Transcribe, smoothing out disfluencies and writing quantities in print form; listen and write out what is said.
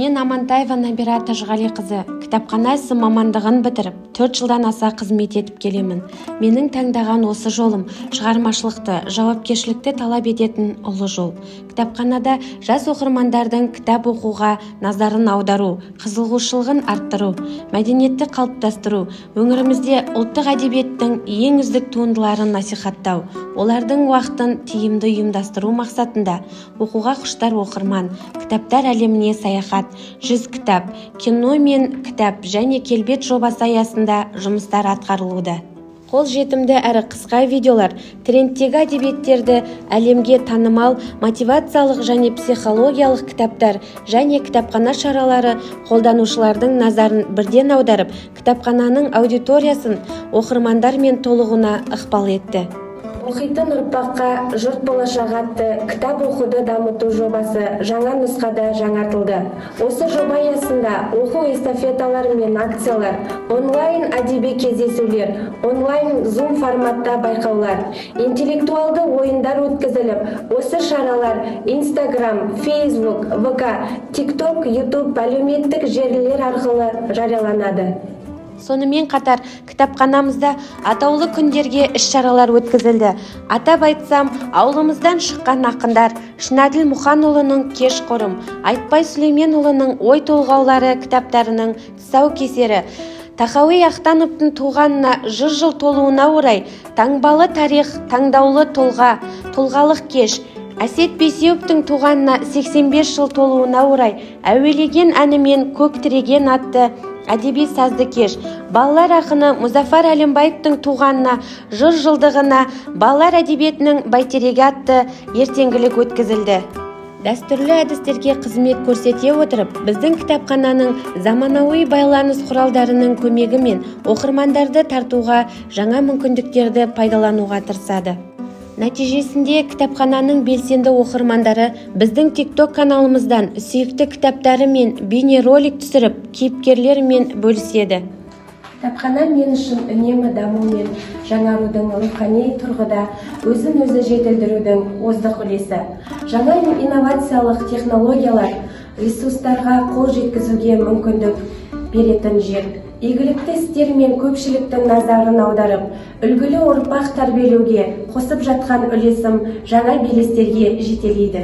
Мен Амантаева Набира Тажғалиқызы, кітапхана ісі мамандығын бітіріп, 4 жылдан аса қызмет етіп келемін. Менің таңдаған осы жолым шығармашылықты, жауапкершілікті талап ететін ұлы жол. Кітапханада жас оқырмандардың кітап оқуға назарын аудару, қызығушылығын арттыру, мәдениетті қалыптастыру, өңірімізде ұлттық әдебиеттің ең үздік туындыларын насихаттау, олардың уақытын тиімді ұйымдастыру мақсатында оқуға құштар оқырман, кітаптар әлеміне саяхат, 100 кітап, кино мен кітап және келбет жобасы аясында жұмыстар атқарылуда. Қол жетімді әрі қысқа видеолар трендтегі әдебиеттерді әлемге танымал мотивациялық және психологиялық кітаптар және кітапхана шаралары қолданушылардың назарын бірден аударып, кітапхананың аудиториясын оқырмандармен толығуына ықпал етті. Оқитын ұрпаққа жұрт болашағы атты кітап оқуды дамыту жобасы жаңа нұсқада жаңартылды. Осы жоба аясында оқу эстафеталары мен акциялар, онлайн әдеби кездесулер, онлайн Zoom форматта байқаулар, интеллектуалды ойындар өткізіліп, осы шаралар Instagram, Facebook, VK, TikTok, YouTube әлеуметтік желілер арқылы жарияланады. Сонымен қатар кітапханамызда атаулы күндерге іс-шаралар өткізілді. Атап айтсам, ауылымыздан шыққан ақындар Шынәділ Мұханұлының Кешқұрым, Айтбай Сүлейменұлының Ой толғаулары кітаптарының тұсаукесері, Тахауи Ахтановтың туғанына 100 жыл толуына орай таңбалы тарих, таңдаулы тұлға, тұлғалық кеш, Әсет Бейсеуовтың туғанына 85 жыл толуына орай әуелеген әнімен көк тіреген атты әдеби сазды кеш, балалар ақыны Мұзафар Әлімбаевтың туғанына 100 жылдығына балалар әдебиетінің бәйтерегі атты ертеңгілік өткізілді. Дәстүрлі әдістерге қызмет көрсете отырып, біздің кітапхананың заманауи байланыс құралдарының көмегімен оқырмандарды тартуға, жаңа мүмкіндіктерді пайдалануға тырысады. Нәтижесінде кітапхананың белсенді оқырмандары біздің TikTok каналымыздан сүйікті кітаптары мен бейнеролик түсіріп, кейіпкерлермен бөліседі. Кітапхана мен үшін үнемі даму мен жаңарудың рухани тұрғыда өзін-өзі жетілдірудің озық үлесі. Жаңа инновациялық технологиялар ресурстарға қол жеткізуге мүмкіндік беретін жер. Игілікті істер мен көпшіліктің назарын аударып, үлгілі ұрпақ тәрбиелеуге қосып жатқан үлесім жаңа белестерге жетелейді.